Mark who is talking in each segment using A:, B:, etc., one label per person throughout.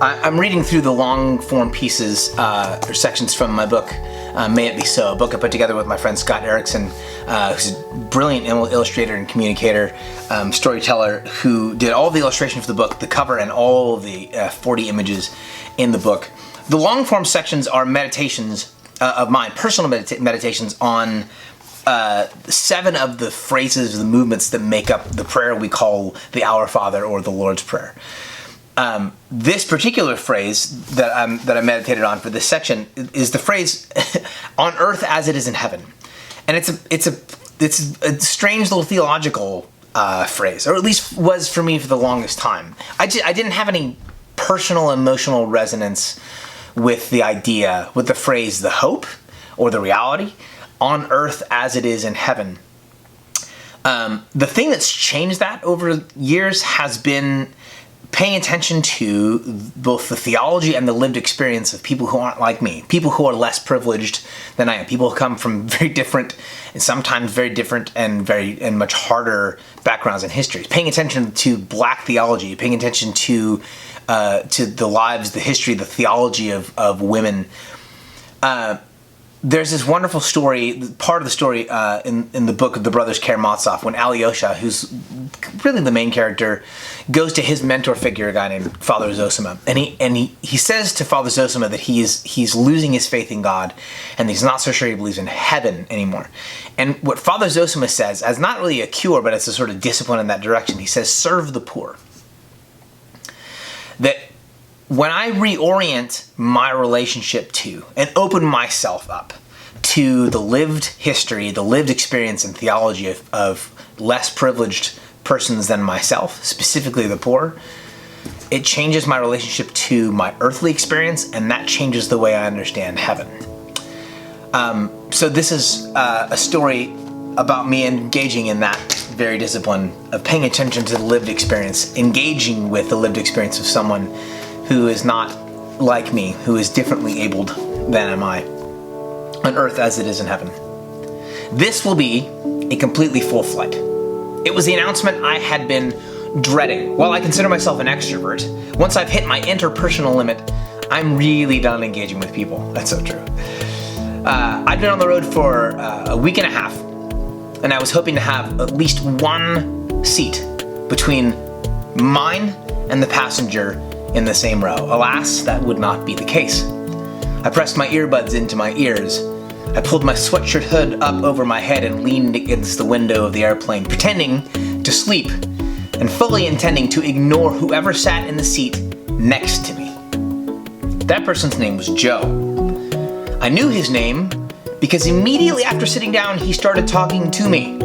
A: I'm reading through the long-form pieces or sections from my book, May It Be So, a book I put together with my friend Scott Erickson, who's a brilliant illustrator and communicator, storyteller, who did all the illustration for the book, the cover, and all of the 40 images in the book. The long-form sections are meditations of mine, personal meditations on 7 of the phrases, the movements that make up the prayer we call the Our Father or the Lord's Prayer. This particular phrase that I meditated on for this section is the phrase "on earth as it is in heaven," and it's a strange little theological phrase, or at least was for me for the longest time. I didn't have any personal emotional resonance with the idea, with the phrase, the hope or the reality on earth as it is in heaven. The thing that's changed that over years has been paying attention to both the theology and the lived experience of people who aren't like me, people who are less privileged than I am, people who come from very different and sometimes very different and much harder backgrounds and histories. Paying attention to Black theology, paying attention to the lives, the history, the theology of women. There's this wonderful story, part of the story in the book of the brothers Karamazov, when Alyosha, who's really the main character, goes to his mentor figure, a guy named Father Zosima, and he says to Father Zosima that he's losing his faith in God, and he's not so sure he believes in heaven anymore. And what Father Zosima says, as not really a cure, but it's a sort of discipline in that direction, he says, serve the poor. That when I reorient my relationship to and open myself up to the lived history, the lived experience and theology of less privileged persons than myself, specifically the poor, it changes my relationship to my earthly experience, and that changes the way I understand heaven. So this is a story about me engaging in that very discipline of paying attention to the lived experience, engaging with the lived experience of someone who is not like me, who is differently abled than am I, on earth as it is in heaven. This will be a completely full flight. It was the announcement I had been dreading. While I consider myself an extrovert, once I've hit my interpersonal limit, I'm really done engaging with people. That's so true. I've been on the road for a week and a half, and I was hoping to have at least one seat between mine and the passenger in the same row. Alas, that would not be the case. I pressed my earbuds into my ears. I pulled my sweatshirt hood up over my head and leaned against the window of the airplane, pretending to sleep and fully intending to ignore whoever sat in the seat next to me. That person's name was Joe. I knew his name because immediately after sitting down, he started talking to me.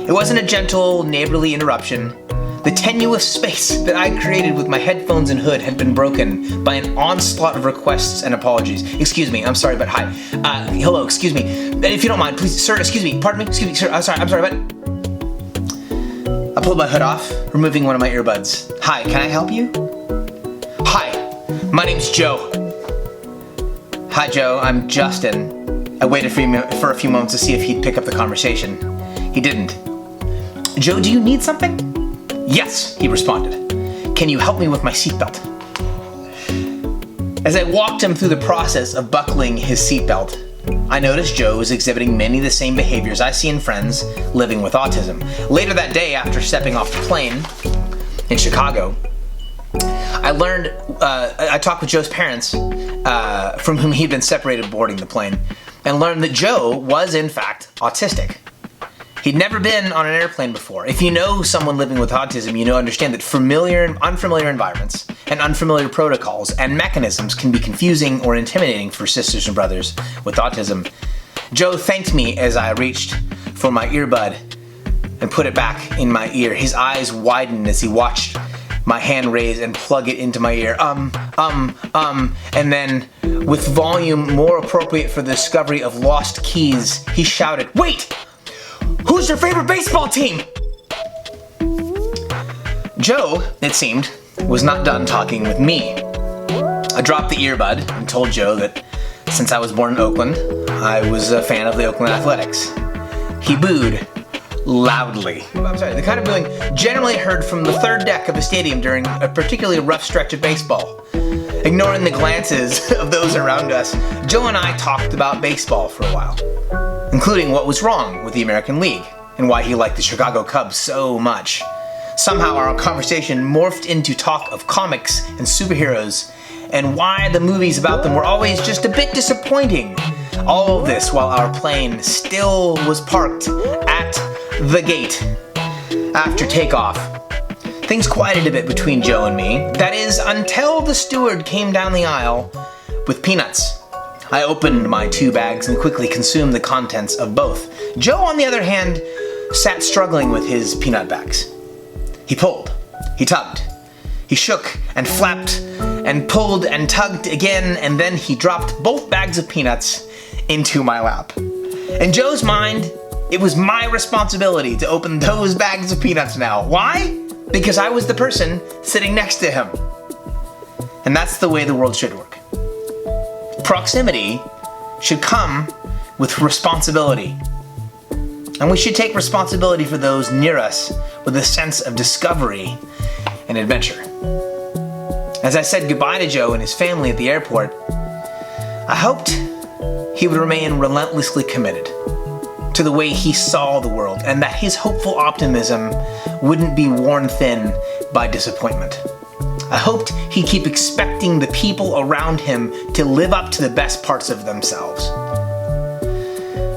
A: It wasn't a gentle, neighborly interruption. The tenuous space that I created with my headphones and hood had been broken by an onslaught of requests and apologies. Excuse me, I'm sorry, but hi. Hello, excuse me. If you don't mind, please, sir, excuse me, pardon me, excuse me, sir, I'm sorry, but... I pulled my hood off, removing one of my earbuds. Hi, can I help you? Hi, my name's Joe. Hi, Joe, I'm Justin. I waited for a few moments to see if he'd pick up the conversation. He didn't. Joe, do you need something? Yes, he responded. Can you help me with my seatbelt? As I walked him through the process of buckling his seatbelt, I noticed Joe was exhibiting many of the same behaviors I see in friends living with autism. Later that day, after stepping off the plane in Chicago, I talked with Joe's parents, from whom he'd been separated boarding the plane, and learned that Joe was in fact autistic. He'd never been on an airplane before. If you know someone living with autism, you understand that familiar and unfamiliar environments and unfamiliar protocols and mechanisms can be confusing or intimidating for sisters and brothers with autism. Joe thanked me as I reached for my earbud and put it back in my ear. His eyes widened as he watched my hand raise and plug it into my ear. And then, with volume more appropriate for the discovery of lost keys, he shouted, "Wait! Who's your favorite baseball team?" Joe, it seemed, was not done talking with me. I dropped the earbud and told Joe that since I was born in Oakland, I was a fan of the Oakland Athletics. He booed loudly. I'm sorry, the kind of booing generally heard from the third deck of a stadium during a particularly rough stretch of baseball. Ignoring the glances of those around us, Joe and I talked about baseball for a while, including what was wrong with the American League and why he liked the Chicago Cubs so much. Somehow our conversation morphed into talk of comics and superheroes and why the movies about them were always just a bit disappointing. All of this while our plane still was parked at the gate after takeoff. Things quieted a bit between Joe and me. That is, until the steward came down the aisle with peanuts. I opened my 2 bags and quickly consumed the contents of both. Joe, on the other hand, sat struggling with his peanut bags. He pulled, he tugged, he shook and flapped and pulled and tugged again, and then he dropped both bags of peanuts into my lap. In Joe's mind, it was my responsibility to open those bags of peanuts now. Why? Because I was the person sitting next to him. And that's the way the world should work. Proximity should come with responsibility. And we should take responsibility for those near us with a sense of discovery and adventure. As I said goodbye to Joe and his family at the airport, I hoped he would remain relentlessly committed to the way he saw the world, and that his hopeful optimism wouldn't be worn thin by disappointment. I hoped he'd keep expecting the people around him to live up to the best parts of themselves.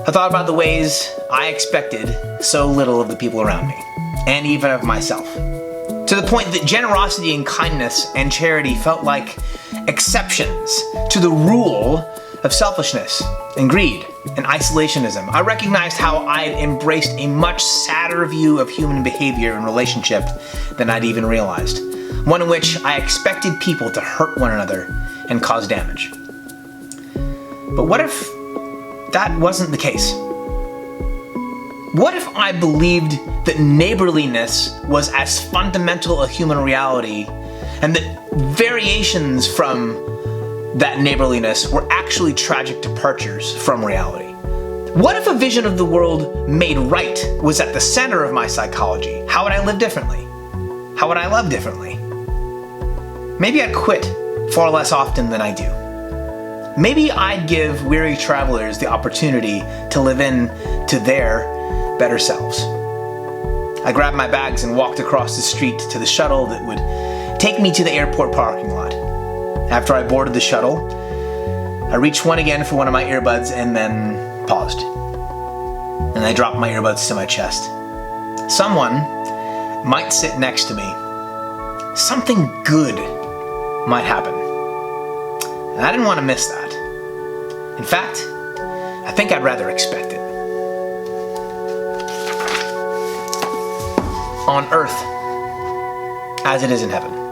A: I thought about the ways I expected so little of the people around me, and even of myself, to the point that generosity and kindness and charity felt like exceptions to the rule of selfishness and greed and isolationism. I recognized how I'd embraced a much sadder view of human behavior and relationship than I'd even realized. One in which I expected people to hurt one another and cause damage. But what if that wasn't the case? What if I believed that neighborliness was as fundamental a human reality, and that variations from that neighborliness were actually tragic departures from reality? What if a vision of the world made right was at the center of my psychology? How would I live differently? How would I love differently? Maybe I'd quit far less often than I do. Maybe I'd give weary travelers the opportunity to live in to their better selves. I grabbed my bags and walked across the street to the shuttle that would take me to the airport parking lot. After I boarded the shuttle, I reached one again for one of my earbuds and then paused. And I dropped my earbuds to my chest. Someone might sit next to me. Something good might happen. And I didn't want to miss that. In fact, I think I'd rather expect it. On earth, as it is in heaven.